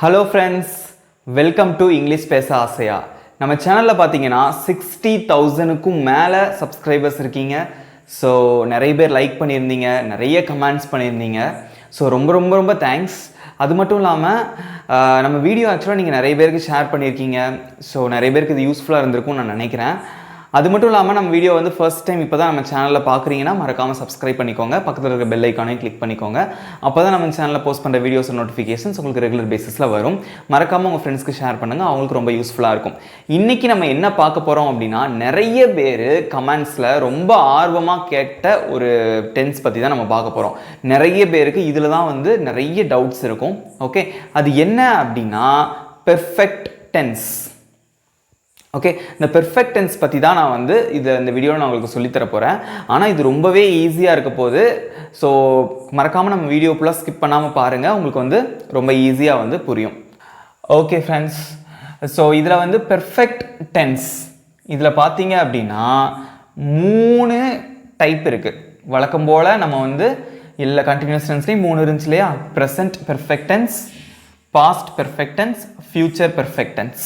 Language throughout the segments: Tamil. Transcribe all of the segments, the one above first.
Hello friends, welcome to English பேச ஆசையா. நம்ம சேனலில் பார்த்தீங்கன்னா 60,000க்கும் மேலே சப்ஸ்கிரைபர்ஸ் இருக்கீங்க. ஸோ நிறைய பேர் லைக் பண்ணியிருந்தீங்க, நிறைய கமெண்ட்ஸ் பண்ணியிருந்தீங்க. ஸோ ரொம்ப ரொம்ப ரொம்ப தேங்க்ஸ். அது மட்டும் இல்லாமல் நம்ம வீடியோ ஆக்சுவலாக நீங்கள் நிறைய பேருக்கு ஷேர் பண்ணியிருக்கீங்க. ஸோ நிறைய பேருக்கு இது யூஸ்ஃபுல்லாக இருந்திருக்கும்னு நான் நினைக்கிறேன். அது மட்டும் இல்லாமல் நம்ம வீடியோ வந்து ஃபர்ஸ்ட் டைம் இப்போ தான் நம்ம சேனலில் பார்க்குறீங்கன்னா மறக்காமல் சப்ஸ்கிரைப் பண்ணிக்கோங்க, பக்கத்தில் இருக்க பெல் ஐக்கானையும் கிளிக் பண்ணிக்கோங்க. அப்போ தான் நம்ம சேனலில் போஸ்ட் பண்ணுற வீடியோஸ் நோட்டிஃபிகேஷன்ஸ் உங்களுக்கு ரெகுலர் பேசிஸில் வரும். மறக்காமல் உங்கள் ஃப்ரெண்ட்ஸ்க்கு ஷேர் பண்ணுங்கள், அவங்களுக்கு ரொம்ப யூஸ்ஃபுல்லாக இருக்கும். இன்றைக்கி நம்ம என்ன பார்க்க போகிறோம் அப்படின்னா, நிறைய பேர் கமெண்ட்ஸில் ரொம்ப ஆர்வமாக கேட்ட ஒரு டென்ஸ் பற்றி தான் நம்ம பார்க்க போகிறோம். நிறைய பேருக்கு இதில் தான் வந்து நிறைய டவுட்ஸ் இருக்கும். ஓகே, அது என்ன அப்படின்னா பெர்ஃபெக்ட் டென்ஸ். ஓகே, இந்த பெர்ஃபெக்ட் டென்ஸ் பற்றி தான் நான் வந்து இந்த வீடியோவில் நான் உங்களுக்கு சொல்லித்தர போகிறேன். ஆனால் இது ரொம்பவே ஈஸியாக இருக்க போகுது. ஸோ மறக்காமல் நம்ம வீடியோ ஃபுல்லாக ஸ்கிப் பண்ணாமல் பாருங்கள், உங்களுக்கு வந்து ரொம்ப ஈஸியாக வந்து புரியும். ஓகே ஃப்ரெண்ட்ஸ், ஸோ இதில் வந்து பெர்ஃபெக்ட் டென்ஸ் இதில் பார்த்தீங்க அப்படின்னா 3 டைப் இருக்குது. வழக்கம் போல் நம்ம வந்து எல்லா கண்டினியூஸ் டென்ஸ்லேயும் 3 இருந்துச்சு இல்லையா? Present perfect tense, past perfect tense, future perfect tense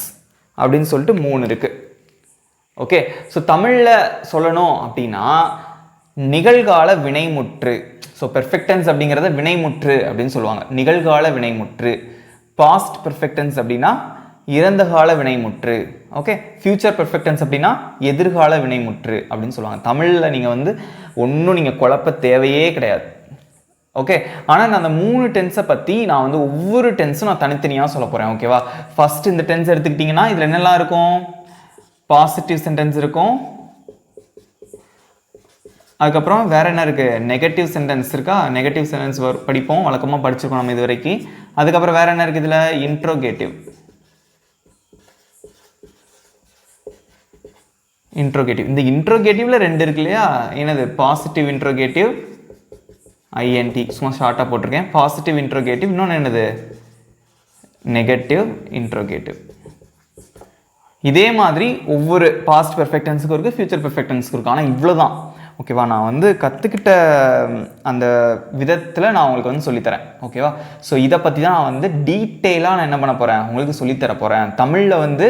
அப்படின்னு சொல்லிட்டு 3 இருக்குது. ஓகே, ஸோ தமிழில் சொல்லணும் அப்படின்னா நிகழ்கால வினைமுற்று. ஸோ பெர்ஃபெக்ட் டென்ஸ் அப்படிங்கிறத வினைமுற்று அப்படின்னு சொல்லுவாங்க, நிகழ்கால வினைமுற்று. பாஸ்ட் பெர்ஃபெக்ட் டென்ஸ் அப்படின்னா இறந்த கால வினைமுற்று. ஓகே, ஃபியூச்சர் பெர்ஃபெக்ட் டென்ஸ் அப்படின்னா எதிர்கால வினைமுற்று அப்படின்னு சொல்லுவாங்க. தமிழில் நீங்கள் வந்து ஒன்றும் நீங்கள் குழப்ப தேவையே கிடையாது. ஓகே, ஆனால் நான் அந்த 3 டென்ஸை பற்றி நான் வந்து ஒவ்வொரு டென்ஸும் நான் தனித்தனியாக சொல்ல போகிறேன். ஓகேவா? ஃபர்ஸ்ட் இந்த டென்ஸ் எடுத்துக்கிட்டிங்கன்னா இதில் என்னெல்லாம் இருக்கும்? பாசிட்டிவ் சென்டென்ஸ் இருக்கும். அதுக்கப்புறம் வேற என்ன இருக்குது? நெகட்டிவ் சென்டென்ஸ் இருக்கா? நெகட்டிவ் சென்டென்ஸ் படிப்போம், வழக்கமாக படிச்சிருக்கோம் நம்ம இது வரைக்கும். அதுக்கப்புறம் வேற என்ன இருக்குது? இதில் இன்ட்ரோகேட்டிவ். இந்த இன்ட்ரோகேட்டிவ்ல 2 இருக்கு இல்லையா? என்னது? பாசிட்டிவ் இன்ட்ரோகேட்டிவ், ஐஎன்டி சும்மா ஷார்ட்டாக போட்டிருக்கேன். பாசிட்டிவ் இன்ட்ரோகேட்டிவ், இன்னொன்று என்னது? Negative interrogative. இதே மாதிரி ஒவ்வொரு பாஸ்ட் பெர்ஃபெக்ட் டென்ஸுக்கும் இருக்குது, ஃபியூச்சர் பெர்ஃபெக்ட் டென்ஸுக்கும் இருக்குது. ஆனால் இவ்வளோ தான். ஓகேவா? நான் வந்து கற்றுக்கிட்ட அந்த விதத்தில் நான் உங்களுக்கு வந்து சொல்லித்தரேன். ஓகேவா? ஸோ இதை பற்றி தான் நான் வந்து டீட்டெயிலாக நான் என்ன பண்ண போகிறேன், உங்களுக்கு சொல்லித்தர போகிறேன். தமிழில் வந்து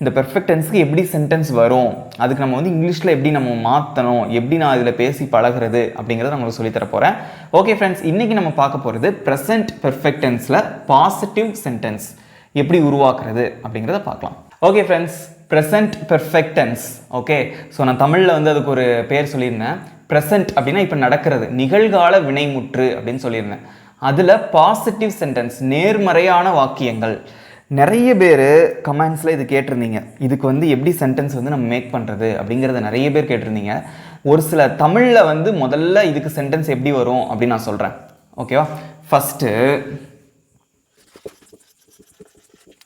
இந்த பெர்ஃபெக்ட் டென்ஸ்க்கு எப்படி சென்டென்ஸ் வரும், அதுக்கு நம்ம வந்து இங்கிலீஷில் எப்படி நம்ம மாற்றணும், எப்படி நான் இதில் பேசி பழகிறது அப்படிங்கிறத நான் உங்களுக்கு சொல்லித்தர போகிறேன். ஓகே ஃப்ரெண்ட்ஸ், இன்றைக்கி நம்ம பார்க்க போகிறது ப்ரெசன்ட் பெர்ஃபெக்ட் டென்ஸில் பாசிட்டிவ் சென்டென்ஸ் எப்படி உருவாக்குறது அப்படிங்கிறத பார்க்கலாம். Okay friends, present perfect tense. Okay, so நான் தமிழில் வந்து அதுக்கு ஒரு பேர் சொல்லியிருந்தேன். ப்ரெசன்ட் அப்படின்னா இப்போ நடக்கிறது, நிகழ்கால வினைமுற்று அப்படின்னு சொல்லியிருந்தேன். அதில் பாசிட்டிவ் சென்டென்ஸ், நேர்மறையான வாக்கியங்கள். நிறைய பேர் கமெண்ட்ஸில் இது கேட்டிருந்தீங்க, இதுக்கு வந்து எப்படி சென்டென்ஸ் வந்து நம்ம மேக் பண்ணுறது அப்படிங்கிறத நிறைய பேர் கேட்டிருந்தீங்க. ஒரு சில தமிழில் வந்து முதல்ல இதுக்கு சென்டென்ஸ் எப்படி வரும் அப்படின்னு நான் சொல்கிறேன். ஓகேவா? ஃபஸ்ட்டு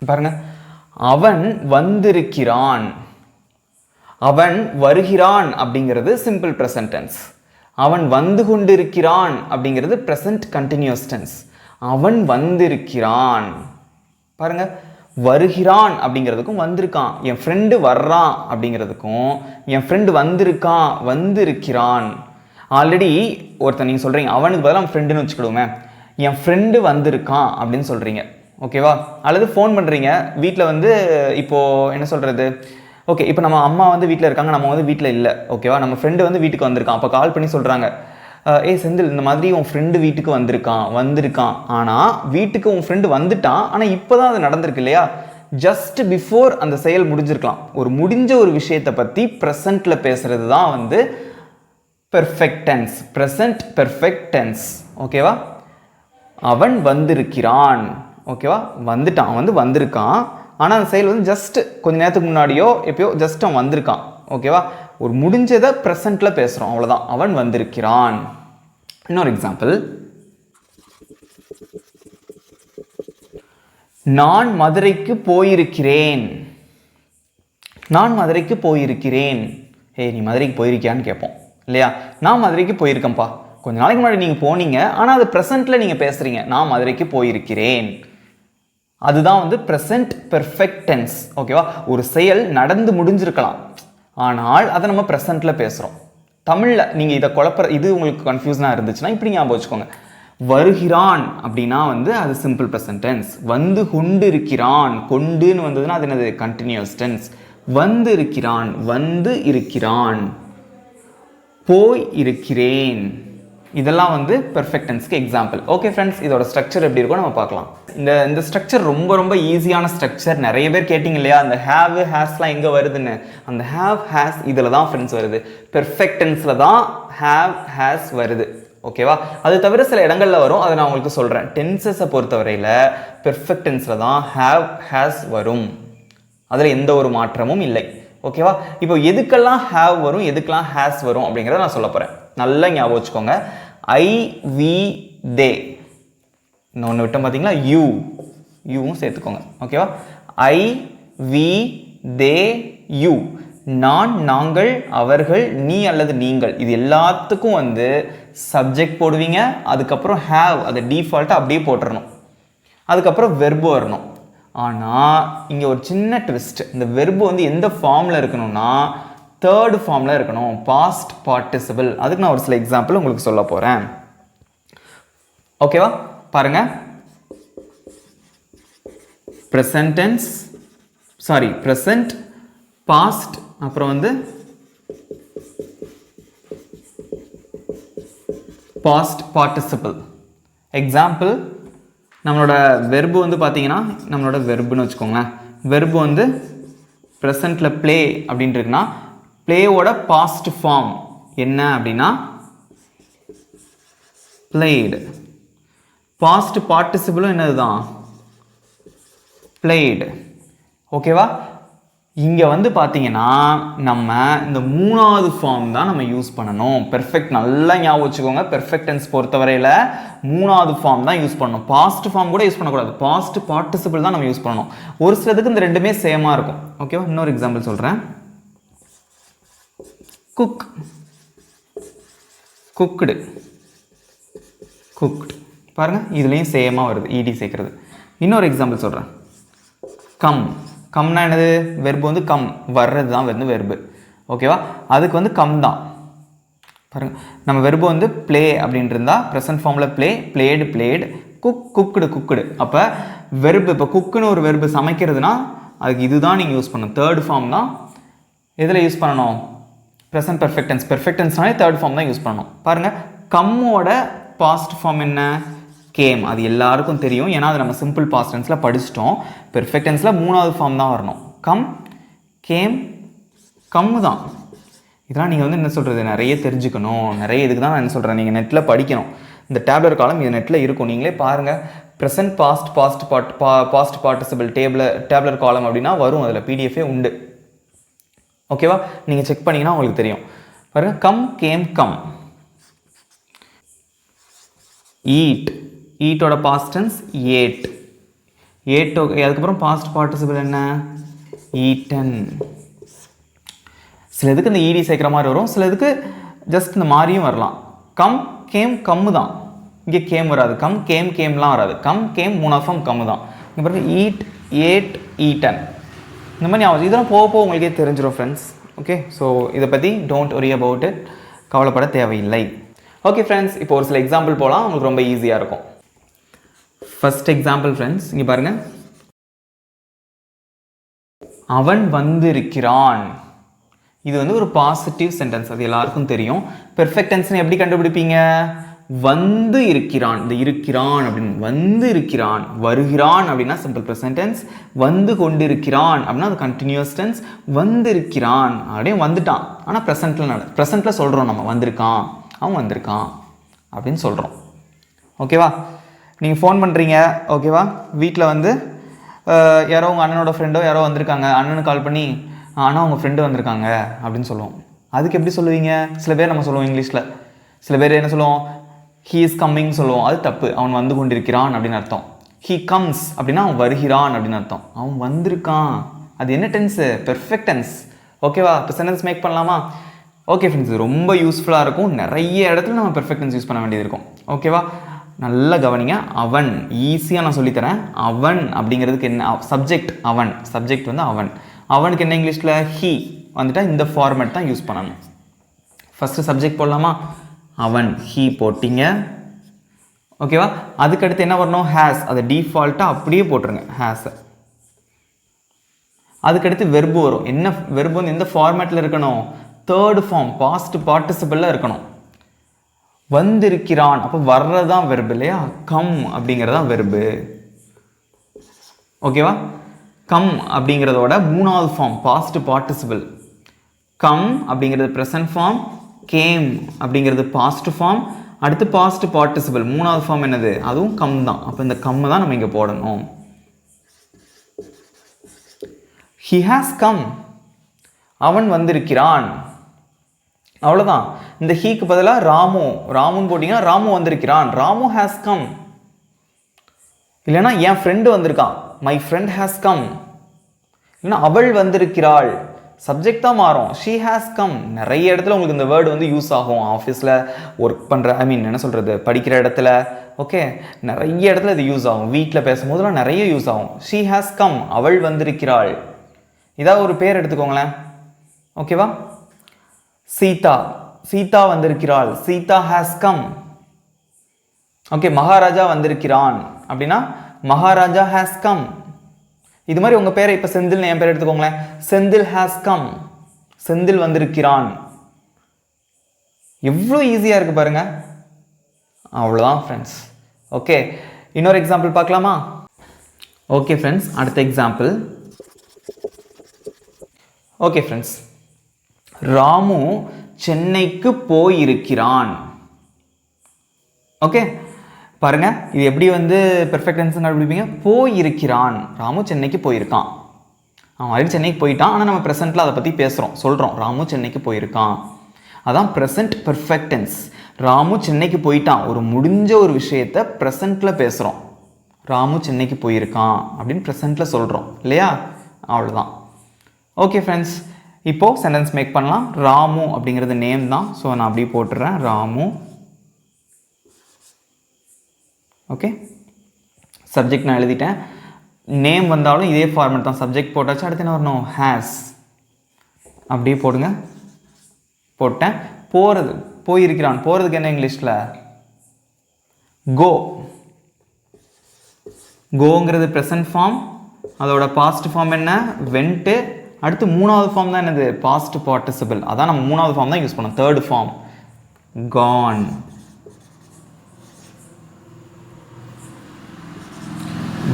பாருங்க, அவன் வந்திருக்கிறான். அவன் வருகிறான் அப்படிங்கிறது சிம்பிள் ப்ரெசன்ட் டென்ஸ். அவன் வந்து கொண்டிருக்கிறான் அப்படிங்கிறது ப்ரெசன்ட் கண்டினியூஸ் டென்ஸ். அவன் வந்திருக்கிறான். பாருங்க, வருகிறான் அப்படிங்கிறதுக்கும் வந்திருக்கான், என் ஃப்ரெண்டு வர்றான் அப்படிங்கிறதுக்கும் என் ஃப்ரெண்டு வந்திருக்கான், வந்திருக்கிறான். ஆல்ரெடி ஒருத்தர் நீங்கள் சொல்கிறீங்க, அவனுக்கு பதிலாக அவன் ஃப்ரெண்டுன்னு வச்சுக்கிடுவோமே, என் ஃப்ரெண்டு வந்திருக்கான் அப்படின்னு சொல்கிறீங்க. ஓகேவா? அல்லது ஃபோன் பண்ணுறீங்க, வீட்டில் வந்து இப்போது என்ன சொல்கிறது, ஓகே இப்போ நம்ம அம்மா வந்து வீட்டில் இருக்காங்க, நம்ம வந்து வீட்டில் இல்லை. ஓகேவா? நம்ம ஃப்ரெண்டு வந்து வீட்டுக்கு வந்திருக்கான். அப்போ கால் பண்ணி சொல்கிறாங்க, செந்தில் இந்த மாதிரி உன் ஃப்ரெண்டு வீட்டுக்கு வந்திருக்கான். ஆனால் வீட்டுக்கு உன் ஃப்ரெண்டு வந்துட்டான், ஆனால் இப்போ தான் அது நடந்திருக்கு இல்லையா? ஜஸ்ட் பிஃபோர் அந்த செயல் முடிஞ்சிருக்கலாம். ஒரு முடிஞ்ச ஒரு விஷயத்தை பற்றி ப்ரெசண்ட்டில் பேசுகிறது தான் வந்து perfect tense, present perfect tense. ஓகேவா? அவன் வந்திருக்கிறான். ஓகேவா? வந்துட்டான், அவன் வந்து வந்திருக்கான், ஆனால் அந்த செயல் வந்து ஜஸ்ட் கொஞ்ச நேரத்துக்கு முன்னாடியோ எப்பயோ ஜஸ்ட் அவன் வந்திருக்கான். ஓகேவா? ஒரு முடிஞ்சதை ப்ரெசண்ட்டில் பேசுகிறோம், அவ்வளோதான். அவன் வந்திருக்கிறான். இன்னொரு எக்ஸாம்பிள், நான் மதுரைக்கு போயிருக்கிறேன். நான் மதுரைக்கு போயிருக்கிறேன். நீ மதுரைக்கு போயிருக்கியான்னு கேட்போம் இல்லையா? நான் மதுரைக்கு போயிருக்கேன்ப்பா. கொஞ்ச நாளைக்கு முன்னாடி நீங்கள் போனீங்க, ஆனால் அது ப்ரெசண்ட்டில் நீங்கள் பேசுகிறீங்க, நான் மதுரைக்கு போயிருக்கிறேன். அதுதான் வந்து ப்ரெசன்ட் பெர்ஃபெக்ட் டென்ஸ். ஓகேவா? ஒரு செயல் நடந்து முடிஞ்சிருக்கலாம், ஆனால் அதை நம்ம ப்ரெசண்ட்டில் பேசுகிறோம். தமிழில் நீங்கள் இதை இது உங்களுக்கு கன்ஃபியூஷனாக இருந்துச்சுன்னா இப்படி ஞாபகம் வச்சுக்கோங்க. வருகிறான் அப்படின்னா வந்து அது சிம்பிள் ப்ரெசன்ட் டென்ஸ். வந்து கொண்டு இருக்கிறான், கொண்டுன்னு வந்ததுன்னா அது என்னது கண்டினியூஸ் டென்ஸ். வந்து இருக்கிறான், வந்து இருக்கிறான், போய் இருக்கிறேன், இதெல்லாம் வந்து பெர்ஃபெக்ட் டென்ஸ்க்கு எக்ஸாம்பிள். ஓகே ஃப்ரெண்ட்ஸ், இதோட ஸ்ட்ரக்சர் எப்படி இருக்கும் நம்ம பார்க்கலாம். இந்த ஸ்ட்ரக்சர் ரொம்ப ரொம்ப ஈஸியான ஸ்ட்ரக்சர். நிறைய பேர் கேட்டிங்க இல்லையா, அந்த ஹேவ் ஹேஸ்லாம் எங்கே வருதுன்னு. அந்த ஹேவ் ஹேஸ் இதில் தான் ஃப்ரெண்ட்ஸ் வருது. பெர்ஃபெக்ட் டென்ஸில் தான் ஹேவ் ஹேஸ் வருது. ஓகேவா? அது தவிர சில இடங்களில் வரும், அதை நான் உங்களுக்கு சொல்கிறேன். டென்சஸை பொறுத்தவரையில் பெர்ஃபெக்ட் டென்ஸில் தான் ஹேவ் ஹேஸ் வரும். அதில் எந்த ஒரு மாற்றமும் இல்லை. ஓகேவா? இப்போ எதுக்கெல்லாம் ஹேவ் வரும், எதுக்கெல்லாம் ஹேஸ் வரும் அப்படிங்கிறத நான் சொல்ல போகிறேன். நல்லா ஞாபகம் வச்சுக்கோங்க. ஐ, வி, தே, இன்னொன்று விட்டோம் பார்த்தீங்களா, யூவும் சேர்த்துக்கோங்க. ஓகேவா? ஐ, வி, தே, யூ, நான், நாங்கள், அவர்கள், நீ அல்லது நீங்கள், இது எல்லாத்துக்கும் வந்து சப்ஜெக்ட் போடுவீங்க. அதுக்கப்புறம் ஹேவ், அதை டிஃபால்ட்டாக அப்படியே போட்டுறணும். அதுக்கப்புறம் வெர்பு வரணும். ஆனால் இங்கே ஒரு சின்ன ட்விஸ்ட். இந்த வெர்பு வந்து எந்த ஃபார்மில் இருக்கணும்னா தேர்ட் ஃபார்மில் இருக்கணும், பாஸ்ட் பார்ட்டிசிபிள். அதுக்கு நான் ஒரு சில எக்ஸாம்பிள் உங்களுக்கு சொல்ல போகிறேன். ஓகேவா? பாருங்க. Present tense, sorry present, past, அப்புறம் வந்து பாஸ்ட் பார்ட்டிசிபிள். எக்ஸாம்பிள், நம்மளோட வெர்பு வந்து பார்த்தீங்கன்னா நம்மளோட வெர்புன்னு வச்சுக்கோங்களேன். வெர்பு வந்து ப்ரெசண்ட்டில் ப்ளே அப்படின்ட்டு இருக்குன்னா ப்ளேவோட பாஸ்ட் ஃபார்ம் என்ன அப்படின்னா played. பாஸ்ட் பார்ட்டிசிபிளும் என்னது தான் played. ஓகேவா? இங்கே வந்து பார்த்தீங்கன்னா நம்ம இந்த மூணாவது ஃபார்ம் தான் நம்ம யூஸ் பண்ணணும். பெர்ஃபெக்ட் நல்லா ஞாபகம் வச்சுக்கோங்க. பெர்ஃபெக்ட் டென்ஸ் பொறுத்தவரையில் மூணாவது ஃபார்ம் தான் யூஸ் பண்ணணும். பாஸ்ட் ஃபார்ம் கூட யூஸ் பண்ணக்கூடாது. பாஸ்ட் பார்ட்டிசிபிள் தான் நம்ம யூஸ் பண்ணணும். ஒரு சிலதுக்கு இந்த ரெண்டுமே சேமாக இருக்கும். ஓகேவா? இன்னொரு எக்ஸாம்பிள் சொல்கிறேன். Cook, cooked, cooked. பாருங்கள், இதுலேயும் சேமாக வருது இடி சேர்க்குறது. இன்னொரு எக்ஸாம்பிள் சொல்கிறேன். கம், கம்னா என்னது? வெர்பு வந்து கம், வர்றது தான் வந்து வெர்பு. ஓகேவா? அதுக்கு வந்து கம் தான். பாருங்க, நம்ம வெர்பு வந்து ப்ளே அப்படின்ட்டு இருந்தால் ப்ரெசன்ட் ஃபார்மில் play, blade, blade, cook, cooked, cooked. அப்போ வெர்பு, இப்போ குக்குன்னு ஒரு வெர்பு சமைக்கிறதுனா அதுக்கு இதுதான் நீங்கள் யூஸ் பண்ணணும். தேர்ட் ஃபார்ம் தான் எதில் யூஸ் பண்ணணும்? Present perfect tense. பெர்ஃபெக்ட் டென்ஸ்னாலே தேர்ட் ஃபார்ம் தான் யூஸ் பண்ணணும். பாருங்கள், கம்மோட பாஸ்ட் ஃபார்ம் என்ன? கேம். அது எல்லாருக்கும் தெரியும், ஏன்னா அது நம்ம சிம்பிள் பாஸ்ட் டென்ஸில் படிச்சிட்டோம். பெர்ஃபெக்ட் டென்ஸில் மூணாவது ஃபார்ம் தான் வரணும். கம், கேம், கம்மு தான். இதெல்லாம் நீங்கள் வந்து என்ன சொல்கிறது, நிறைய தெரிஞ்சுக்கணும். நிறைய இதுக்கு தான் நான் என்ன சொல்கிறேன், நீங்கள் நெட்டில் படிக்கணும். இந்த டேப்லர் காலம் இது நெட்டில் இருக்கும், நீங்களே பாருங்கள். ப்ரெசன்ட், பாஸ்ட், பாஸ்ட் பார்ட்டிசிபிள் டேப்லர் காலம் அப்படின்னா வரும், அதில் பிடிஎஃபே உண்டு. ஓகேவா? நீங்கள் செக் பண்ணிங்கன்னா உங்களுக்கு தெரியும். பாருங்கள், கம், கேம், கம். ஈட், ஈட்டோட பாஸ்ட் டென்ஸ் ஏட், ஏட்டோ. அதுக்கப்புறம் பாஸ்ட் பார்ட்டிசிபிள் என்ன? ஈட்டன். சில இதுக்கு இந்த ஈடி சேர்க்குற மாதிரி வரும், சில இதுக்கு ஜஸ்ட் இந்த மாதிரியும் வரலாம். கம், கேம், கம்மு தான். இங்கே கேம் வராது. கம், கேம், கேம்லாம் வராது. கம், கேம், மூணாவது ஃபார்ம் கம்மு தான். இங்கே பாருங்க, ஈட், ஏட், ஈட்டன். இந்த மாதிரி ஞாபகம். இதெல்லாம் போக போக உங்களுக்கே தெரிஞ்சிடும் ஃப்ரெண்ட்ஸ். ஓகே, ஸோ இதை பற்றி டோன்ட் ஒரி அபவுட் இட், கவலைப்பட தேவையில்லை. ஓகே ஃப்ரெண்ட்ஸ், இப்போ ஒரு சில எக்ஸாம்பிள் போகலாம், உங்களுக்கு ரொம்ப ஈஸியாக இருக்கும். ஃபர்ஸ்ட் எக்ஸாம்பிள் ஃப்ரெண்ட்ஸ், இங்கே பாருங்கள். அவன் வந்திருக்கிறான். இது வந்து ஒரு பாசிட்டிவ் சென்டென்ஸ், அது எல்லாருக்கும் தெரியும். பெர்ஃபெக்ட் டென்ஸ்னு எப்படி கண்டுபிடிப்பீங்க? வந்து இருக்கிறான், இந்த இருக்கிறான் அப்படின்னு வந்து இருக்கிறான். வருகிறான் அப்படின்னா சிம்பிள் ப்ரெசன்ட் டென்ஸ். வந்து கொண்டிருக்கிறான் அப்படின்னா அது கண்டினியூஸ் டென்ஸ். வந்திருக்கிறான் அப்படியே வந்துட்டான், ஆனால் ப்ரெசென்ட்டில் சொல்கிறோம் நம்ம வந்திருக்கான், அவன் வந்திருக்கான் அப்படின்னு சொல்கிறோம். ஓகேவா? நீங்கள் ஃபோன் பண்ணுறீங்க, ஓகேவா? வீட்டில் வந்து யாரோ உங்கள் அண்ணனோட ஃப்ரெண்டோ யாரோ வந்திருக்காங்க. அண்ணனுக்கு கால் பண்ணி ஆனால் உங்கள் ஃப்ரெண்டு வந்திருக்காங்க அப்படின்னு சொல்லுவோம். அதுக்கு எப்படி சொல்லுவீங்க? சில பேர் நம்ம சொல்லுவோம் இங்கிலீஷில். சில பேர் என்ன சொல்லுவோம்? ஹீ இஸ் கம்மிங் சொல்லுவோம். அது தப்பு. அவன் வந்து கொண்டிருக்கிறான் அப்படின்னு அர்த்தம். ஹீ கம்ஸ் அப்படின்னா அவன் வருகிறான் அப்படின்னு அர்த்தம். அவன் வந்திருக்கான், அது என்ன டென்ஸு? Perfect tense. ஓகேவா? இப்போ சென்டென்ஸ் மேக் பண்ணலாமா? ஓகே ஃப்ரெண்ட்ஸ், இது ரொம்ப யூஸ்ஃபுல்லாக இருக்கும். நிறைய இடத்துல நம்ம பெர்ஃபெக்ட் டென்ஸ் யூஸ் பண்ண வேண்டியது இருக்கும். ஓகேவா? நல்லா கவனிங்க. அவன் ஈஸியாக நான் சொல்லித்தரேன். அவன் அப்படிங்கிறதுக்கு என்ன சப்ஜெக்ட்? அவன். சப்ஜெக்ட் வந்து அவன். அவனுக்கு என்ன இங்கிலீஷில்? ஹீ வந்துட்டால் இந்த ஃபார்மேட் தான் யூஸ் பண்ணணும். ஃபஸ்ட்டு சப்ஜெக்ட் போடலாமா? அவன், ஹீ போட்டிங்க. ஓகேவா? அதுக்கடுத்து என்ன வரணும்? ஹேஸ். அதை டிஃபால்ட்டாக அப்படியே போட்டுருங்க, ஹேஸை. அதுக்கடுத்து வெர்பு வரும். என்ன வெர்பு வந்து எந்த ஃபார்மேட்டில் இருக்கணும்? தேர்டு ஃபார்ம், பாஸ்ட் பார்ட்டிசிபிளில் இருக்கணும். வந்திருக்கிறான், அப்போ வர்றதான் வெர்பு இல்லையா? கம் அப்படிங்கிறதான் வெர்பு. ஓகேவா? கம் அப்படிங்கிறதோட மூணாவது ஃபார்ம் பாஸ்ட் பார்ட்டிசிபிள். கம் அப்படிங்கிறது ப்ரெசன்ட் ஃபார்ம், கேம் அப்படிங்கிறது பாஸ்ட் ஃபார்ம், அடுத்து பாஸ்ட் பார்ட்டிசிபிள் மூணாவது ஃபார்ம் என்னது? அதுவும் கம் தான். அப்போ இந்த கம் தான் நம்ம இங்கே போடணும். He has come. அவன் வந்திருக்கிறான். அவ்வளோதான். இந்த ஹீக்கு பதிலாக ராமு, ராமுன்னு போட்டிங்கன்னா ராமு வந்திருக்கிறான், ராமு ஹேஸ் கம். இல்லைன்னா என் ஃப்ரெண்டு வந்திருக்கான், மை ஃப்ரெண்ட் ஹேஸ் கம். இல்லைன்னா அவள் வந்திருக்கிறாள், சப்ஜெக்ட் தான் மாறும், ஷீ ஹேஸ் கம். நிறைய இடத்துல உங்களுக்கு இந்த வேர்டு வந்து யூஸ் ஆகும். ஆஃபீஸில் ஒர்க் பண்ணுற, என்ன சொல்கிறது, படிக்கிற இடத்துல, ஓகே, நிறைய இடத்துல இது யூஸ் ஆகும். வீட்டில் பேசும்போதெல்லாம் நிறைய யூஸ் ஆகும். ஷீ ஹேஸ் கம், அவள் வந்திருக்கிறாள். இதாவது ஒரு பேர் எடுத்துக்கோங்களேன், ஓகேவா? சீதா, சீதா வந்திருக்கிறாள், Sita has come. Okay, Maharaja வந்திருக்கிறான் அப்படின்னா மகாராஜா ஹேஸ் கம். இது மாதிரி உங்கள் பேரை இப்போ செந்தில், என் பேர் எடுத்துக்கோங்களேன், செந்தில் ஹேஸ் கம், செந்தில் வந்திருக்கிறான். எவ்வளோ ஈஸியாக இருக்குது பாருங்க. அவ்வளோதான் ஃப்ரெண்ட்ஸ். ஓகே, இன்னொரு எக்ஸாம்பிள் பார்க்கலாமா? ஓகே ஃப்ரெண்ட்ஸ், அடுத்த எக்ஸாம்பிள். ஓகே ஃப்ரெண்ட்ஸ், ராமு சென்னைக்கு போயிருக்கிறான். ஓகே பாருங்க, இது எப்படி வந்து பெர்ஃபெக்ட் டென்ஸ் கண்டுபிடிப்பீங்க? போயிருக்கிறான், ராமு சென்னைக்கு போயிருக்கான். அவன் ஆல்ரெடி சென்னைக்கு போயிட்டான், ஆனால் நம்ம ப்ரெசென்ட்டில் அதை பற்றி பேசுகிறோம், சொல்கிறோம், ராமு சென்னைக்கு போயிருக்கான். அதான் ப்ரெசென்ட் பெர்ஃபெக்ட் டென்ஸ். ராமு சென்னைக்கு போயிட்டான், ஒரு முடிஞ்ச ஒரு விஷயத்தை ப்ரெசென்ட்டில் பேசுகிறோம். ராமு சென்னைக்கு போயிருக்கான் அப்படின்னு ப்ரெசென்ட்டில் சொல்கிறோம் இல்லையா? அவ்வளோதான். ஓகே ஃப்ரெண்ட்ஸ், இப்போது சென்டென்ஸ் மேக் பண்ணலாம். ராமு அப்படிங்கிறது நேம் தான், ஸோ நான் அப்படியே போட்டுடுறேன், ராமு. ஓகே, சப்ஜெக்ட் நான் எழுதிட்டேன். நேம் வந்தாலும் இதே ஃபார்மேட் தான், சப்ஜெக்ட் போட்டாச்சு. அடுத்து என்ன வரணும்? ஹேஸ். அப்படியே போடுங்க, போட்டேன். போகிறது, போயிருக்கிறான், போகிறதுக்கு என்ன இங்கிலீஷில்? கோ. கோங்கிறது ப்ரெசன்ட் ஃபார்ம், அதோட பாஸ்ட் ஃபார்ம் என்ன? வென்ட்டு. அடுத்து மூணாவது ஃபார்ம் தான் என்னது? Past participle. அதான் நம்ம மூணாவது ஃபார்ம் தான் யூஸ் பண்ணோம், third form gone.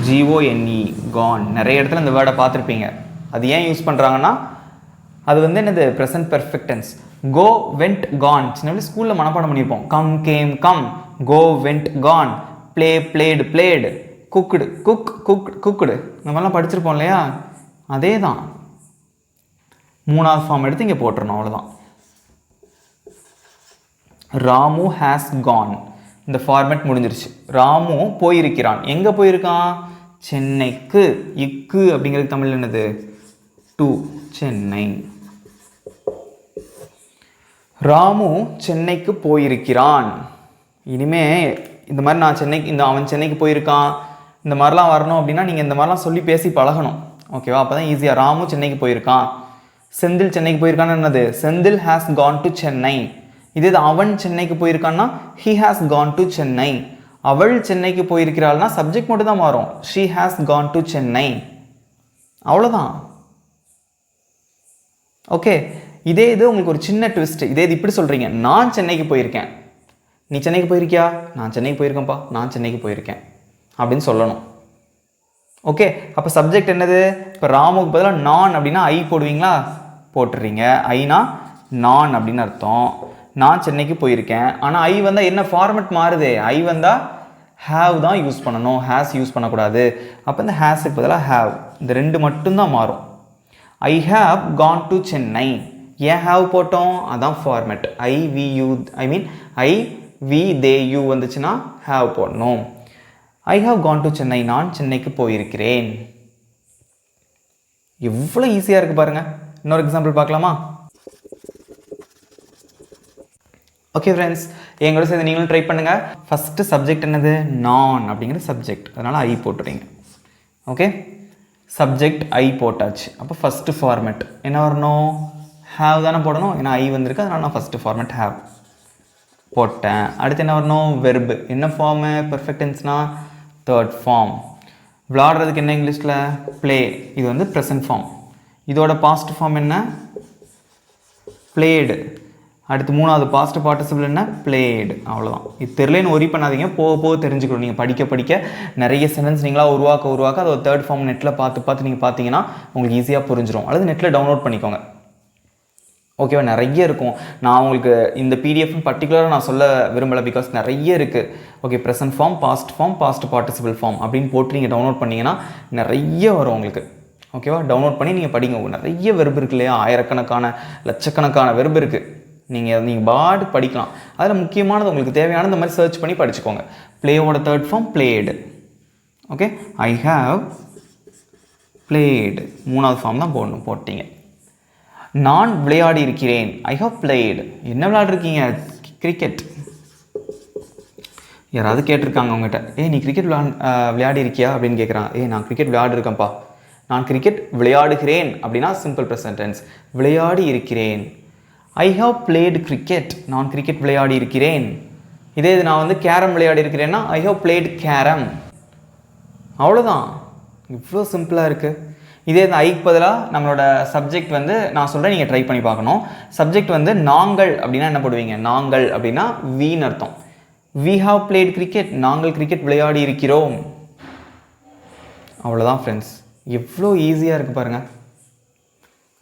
GONE, gone. நிறைய இடத்துல இந்த வேர்டை பார்த்துருப்பீங்க. அது ஏன் யூஸ் பண்ணுறாங்கன்னா, அது வந்து என்னது? Present perfect tense. Go, went, gone. சின்ன ஸ்கூலில் மனப்பாடம் பண்ணியிருப்போம். Come, came, come. Go, went, gone. Play, played, played. Cooked, cook, cook, cooked. இந்த மாதிரிலாம் படிச்சிருப்போம் இல்லையா? அதே தான். மூணாவது ஃபார்ம் எடுத்து இங்கே போட்டுறணும், அவ்வளோதான். ராமு ஹேஸ் கான். இந்த ஃபார்மேட் முடிஞ்சிருச்சு. ராமு போயிருக்கிறான். எங்கே போயிருக்கான்? சென்னைக்கு. இக்கு அப்படிங்கிறது தமிழ் என்னது? டு, சென்னை. ராமு சென்னைக்கு போயிருக்கிறான். இனிமே இந்த மாதிரி நான் சென்னைக்கு, அவன் சென்னைக்கு போயிருக்கான், இந்த மாதிரிலாம் வரணும் அப்படின்னா நீங்கள் இந்த மாதிரிலாம் சொல்லி பேசி பழகணும். ஓகேவா? அப்போ தான் ஈஸியாக. ராமு சென்னைக்கு போயிருக்கான். செந்தில் சென்னைக்கு போயிருக்கான்னு என்னது? Senthil has Khan to Chennai. இதே அவன் சென்னைக்கு போயிருக்கான்னா he has gone to Chennai. அவள் சென்னைக்கு போயிருக்கிறாள்னா சப்ஜெக்ட் மட்டும் தான் மாறும், she has gone to Chennai. அவ்வளோதான். ஓகே, இதே இது உங்களுக்கு ஒரு சின்ன ட்விஸ்ட். இதே இது இப்படி சொல்கிறீங்க, நான் சென்னைக்கு போயிருக்கேன். நீ சென்னைக்கு போயிருக்கியா? நான் சென்னைக்கு போயிருக்கேன்ப்பா, நான் சென்னைக்கு போயிருக்கேன் அப்படின்னு சொல்லணும். ஓகே, அப்போ சப்ஜெக்ட் என்னது? இப்போ ராமுக்கு பதிலாக நான் அப்படின்னா ஐ போடுவீங்களா? போட்டுறீங்க. ஐனா நான் அப்படின்னு அர்த்தம். நான் சென்னைக்கு போயிருக்கேன். ஆனால் ஐ வந்தால் என்ன ஃபார்மெட் மாறுது? ஐ வந்தால் ஹேவ் தான் யூஸ் பண்ணணும், ஹேஸ் யூஸ் பண்ணக்கூடாது. அப்போ இந்த ஹேஸுக்கு பதிலாக ஹேவ், இந்த ரெண்டு மட்டும்தான் மாறும். I have gone to Chennai. ஏன் ஹேவ் போட்டோம்? அதான் format. I we you, I mean I we they you வந்துச்சுன்னா ஹேவ் போடணும். I have gone to Chennai. நான் சென்னைக்கு போயிருக்கிறேன். எவ்வளோ ஈஸியாக இருக்குது பாருங்கள். இன்னொரு எக்ஸாம்பிள் பார்க்கலாமா? ஓகே ஃப்ரெண்ட்ஸ், எங்களோட சேர்ந்து நீங்களும் ட்ரை பண்ணுங்கள். ஃபஸ்ட்டு சப்ஜெக்ட் என்னது? நான் அப்படிங்கிற சப்ஜெக்ட், அதனால் ஐ போட்டுறீங்க. ஓகே, சப்ஜெக்ட் ஐ போட்டாச்சு. அப்போ ஃபஸ்ட்டு ஃபார்மெட் என்ன வரணும்? ஹேவ் தானே போடணும், ஏன்னா ஐ வந்திருக்கு, அதனால் நான் ஃபஸ்ட்டு ஃபார்மெட் ஹேவ். போட்டேன். அடுத்து என்ன வரணும்? வெர்பு. என்ன ஃபார்மு? பெர்ஃபெக்ட் டென்ஸ்னால் தேர்ட் ஃபார்ம். விளாடுறதுக்கு என்ன இங்கிலீஷில்? ப்ளே. இது வந்து ப்ரெசன்ட் ஃபார்ம். இதோட பாஸ்ட் ஃபார்ம் என்ன? பிளேடு. அடுத்து மூணாவது பாஸ்ட் பார்ட்டிசிபிள் என்ன? பிளேடு. அவ்வளோதான். இது தெரியலன்னு ஒரி பண்ணாதீங்க, போக போக தெரிஞ்சுக்கணும். நீங்கள் படிக்க நிறைய சென்டென்ஸ் நீங்களாக உருவாக்க அதை ஒரு தேர்ட் ஃபார்ம் நெட்டில் பார்த்து நீங்கள் பார்த்தீங்கன்னா உங்களுக்கு ஈஸியாக புரிஞ்சிடும். அல்லது நெட்டில் டவுன்லோட் பண்ணிக்கோங்க. ஓகேவா? நிறைய இருக்கும். நான் உங்களுக்கு இந்த பிடிஎஃப்னு பர்டிகுலராக நான் சொல்ல விரும்பலை, பிகாஸ் நிறைய இருக்குது. Okay, present form, past participle form அப்படின்னு போட்டு நீங்கள் டவுன்லோட் பண்ணிங்கன்னா நிறைய வரும் உங்களுக்கு. ஓகேவா? டவுன்லோட் பண்ணி நீங்கள் படிங்க. நிறைய வெர்பு இருக்கு இல்லையா? ஆயிரக்கணக்கான லட்சக்கணக்கான வெர்பு இருக்குது. நீங்கள் பாட்டு படிக்கலாம். அதில் முக்கியமானது உங்களுக்கு தேவையான இந்த மாதிரி சர்ச் பண்ணி படிச்சுக்கோங்க. ப்ளேயோட third form played. Okay, I have played. மூணாவது ஃபார்ம் தான் போட்டீங்க. நான் விளையாடி இருக்கிறேன். I have played. என்ன விளையாடுருக்கீங்க? கிரிக்கெட். யாராவது கேட்டிருக்காங்க உங்கள்கிட்ட, நீ கிரிக்கெட் விளையாடி இருக்கியா அப்படின்னு கேட்குறாங்க. நான் கிரிக்கெட் விளையாடிருக்கேன்ப்பா. நான் கிரிக்கெட் விளையாடுகிறேன் அப்படின்னா சிம்பிள் ப்ரெசன்ட் டென்ஸ். விளையாடி இருக்கிறேன். I have played cricket. நான் கிரிக்கெட் விளையாடி இருக்கிறேன். இதே இது நான் வந்து கேரம் விளையாடி இருக்கிறேன்னா ஐ ஹவ் பிளேடு கேரம். அவ்வளோதான். இவ்வளோ சிம்பிளாக இருக்குது. இதே இந்த ஐக்கு பதிலாக நம்மளோட சப்ஜெக்ட் வந்து நான் சொல்கிறேன், நீங்கள் ட்ரை பண்ணி பார்க்கணும். சப்ஜெக்ட் வந்து நாங்கள் அப்படின்னா என்ன போடுவீங்க? நாங்கள் அப்படின்னா வீன்னு அர்த்தம். We have played cricket. நாங்கள் கிரிக்கெட் விளையாடி இருக்கிறோம். அவ்வளோதான் ஃப்ரெண்ட்ஸ். எவ்வளோ ஈஸியாக இருக்குது பாருங்கள்.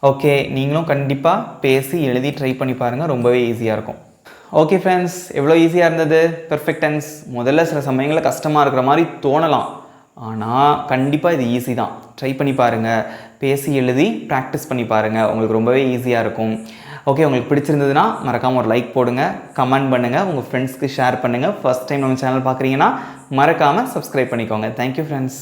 ஓகே, நீங்களும் கண்டிப்பாக பேசி எழுதி ட்ரை பண்ணி பாருங்கள். ரொம்பவே ஈஸியாக இருக்கும். ஓகே ஃப்ரெண்ட்ஸ், எவ்வளோ ஈஸியாக இருந்தது பெர்ஃபெக்ட் டென்ஸ். முதல்ல சில சமயங்களில் கஷ்டமாக இருக்கிற மாதிரி தோணலாம், ஆனால் கண்டிப்பாக இது ஈஸி தான். ட்ரை பண்ணி பாருங்கள், பேசி எழுதி ப்ராக்டிஸ் பண்ணி பாருங்கள். உங்களுக்கு ரொம்பவே ஈஸியாக இருக்கும். ஓகே, உங்களுக்கு பிடிச்சிருந்ததுன்னா மறக்காமல் ஒரு லைக் போடுங்க, கமெண்ட் பண்ணுங்கள், உங்கள் ஃப்ரெண்ட்ஸ்க்கு ஷேர் பண்ணுங்கள். ஃபர்ஸ்ட் டைம் நம்ம சேனல் பார்க்குறீங்கன்னா மறக்காமல் சப்ஸ்கிரைப் பண்ணிக்கோங்க. Thank you friends.